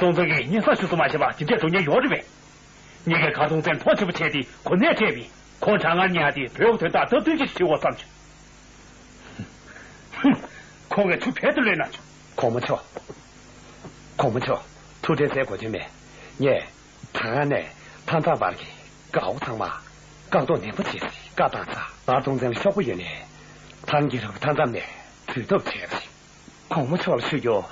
东这个你说是什么去吧？今天中间约着呗。你给卡东这拖起不切的，困难这边，矿场2年的不要太大，都对起起我上去。哼，可爱出片子来了去。看不错，土地在过去没？你谈呢？谈咋办的？高层嘛，搞到年不切的，搞大啥？那东这小不远呢？谈几头谈咱们最多切的，看不错了，水哥。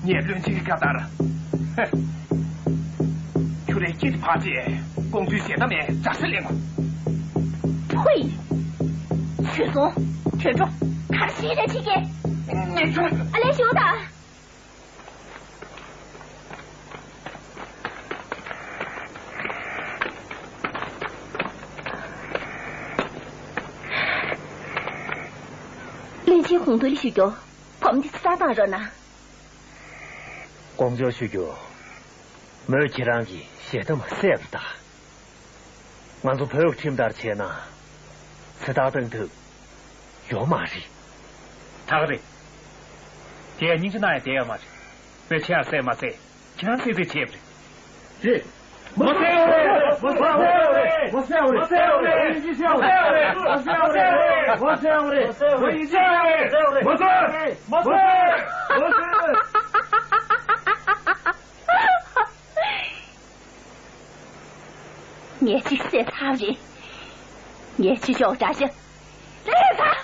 你也不用去干大了，哼！出来就是怕这公主写的面咋是脸嘛？呸！薛总，站住！看谁在起见？你说，来休的。连起红队的许久，我们的啥大人呢？光脚许久，没有几让你写的嘛塞不大。俺做朋友听不到的钱呐，是大灯头，有马人。他个的，爹你是哪样爹嘛？别钱塞嘛塞，钱塞在钱不的。是。没塞我，没塞我，没塞我，没塞我，你塞我，没塞我，没塞我，没塞我，你塞我，没塞，没塞，没塞。你去塞他人，你去叫战士，来他，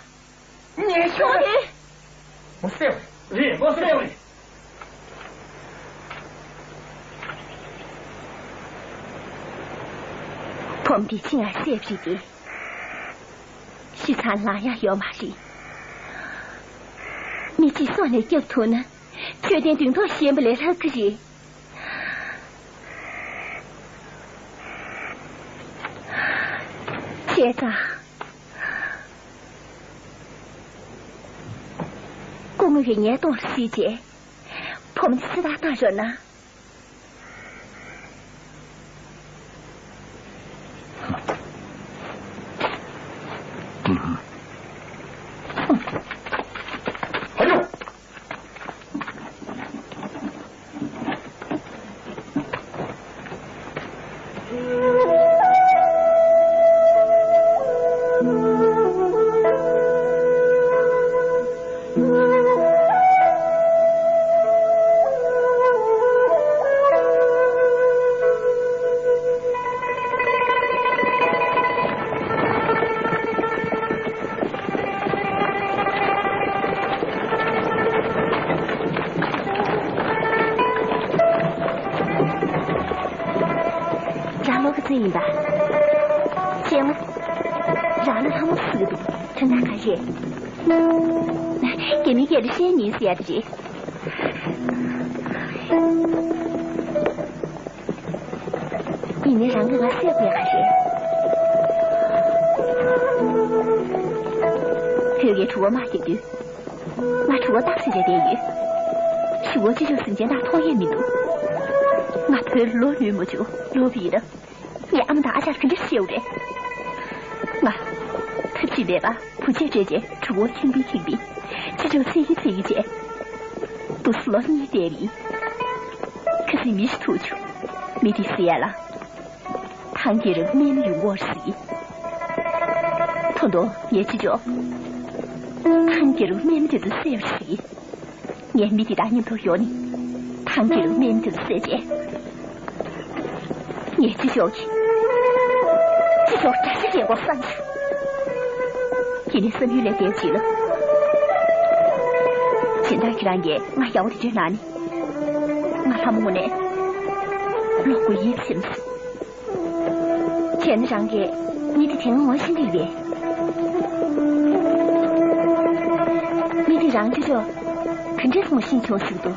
你兄弟，我塞我，我塞我。我们的亲爱塞不的，是咱哪样要马人？你计算的交通呢？确定顶多先不来他个人。现在，公务员也懂细节，我们的四大大人呢？还有。给你给的些你写的这，你那让我写不还是？这也出我妈的的，妈出我大岁的电语，是我这就瞬间大讨厌民族，我陪老女么久，老逼的，你俺们大家跟着笑的，我可记得吧？不接这件，出我听逼，这就这一件，都是了你店里，可是你是土球，没得实验了，谈别人免于我事，同多也记着，谈别人免得的事事，也没得大人都有你，谈别人免得的事件，也记着去，这就真是见过三次。今天生日来点起了，现在这两年我要的在哪里？我他们呢？老鬼也是不是？现在上个你得听我心里边，你得让这就跟着我心情速度。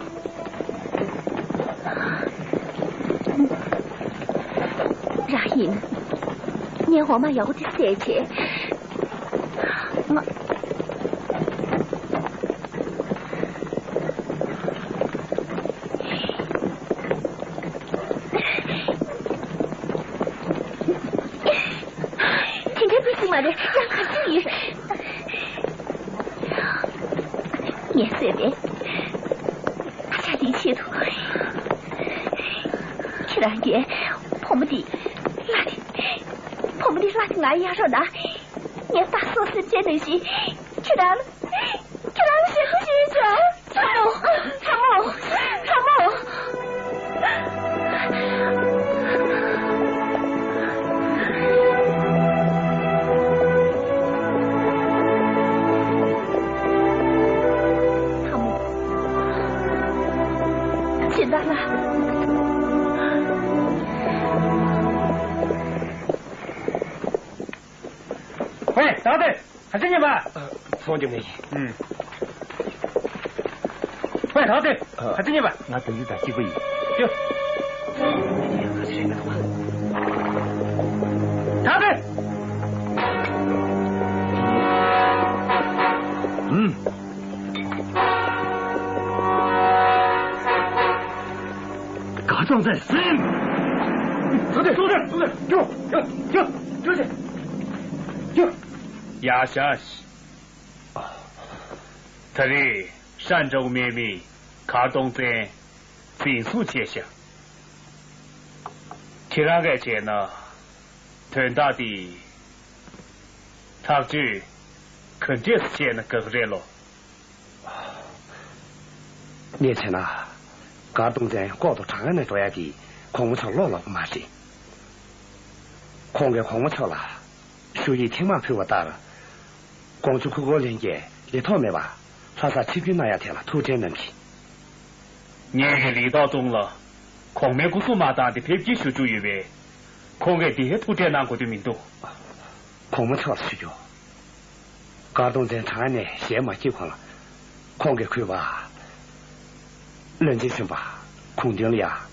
然后呢，你我妈要我的三钱，我。今天不行嘛的，让他注意。你随便，他家里前途，去让爷碰不得，拉的俺牙上拿，你打死身间东西，去让谁不许去？参谋。现在呢？喂，大队，还是你们？方经理。喂，大队，还是你们？我等你在几个亿。就。大队。嘎壮在身。大队，就。亚夏西，他的山州秘密，卡东在迅速前行。其他个钱呢？屯大的，他就肯定是钱的更热了。年前呐，卡东在高度长安的多样的矿物桥老不马西，矿物桥了，收益挺蛮陪我大了。光去苦过人家，一套没吧？他啥欺骗那样天了，偷奸人品。年月里到中了，矿面古数马大的偏激修主以为，矿个第一偷奸南国的民众。矿物桥需要，高东在长安呢，先没计划了，矿个亏吧，人家是吧？空顶里啊，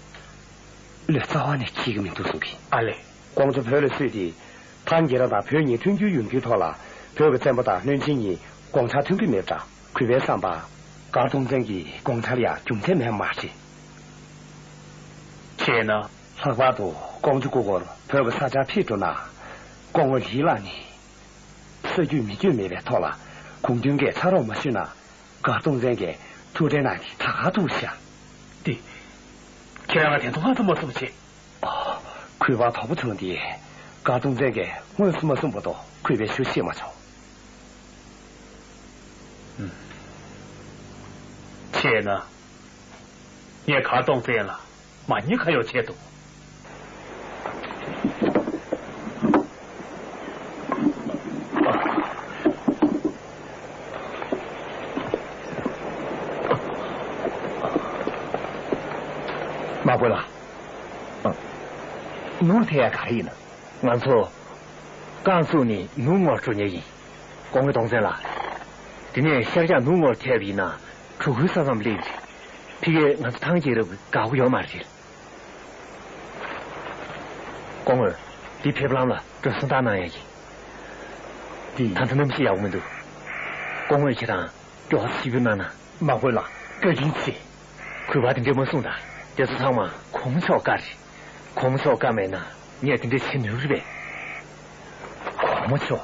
那早晚的几个民都送去。阿嘞，光是赔了税的，他给了他赔你tunju用给他了。这个这么大，年轻人光查通没涨，亏别上吧，高东镇的光查里啊，中间没马戏。钱呢？他把都光就过过了，这个啥家批准呐？光我离了你，这就没别套了，空军给查到没事呢，高东镇给住在那里，他都下。对，前两天他怎么送去？哦，亏把逃不成的，高东镇给我什么送不到，亏别休息嘛着。钱呢？你也看动这了，嘛你可有钱多？马回了，农田也可以呢。俺说，甘肃呢农业专业人，光会动这了，今年乡下农业田地呢。出口上没来，皮个俺是堂姐的搞不要嘛去了。光儿，你皮不啷了，这是大男人。他那么些呀，我们都。光儿去趟，主要是西边呢，马回了，赶紧去。快把点这么送的，这是他嘛，空少干的，空少干没呢，你也听这吹牛是呗？空少。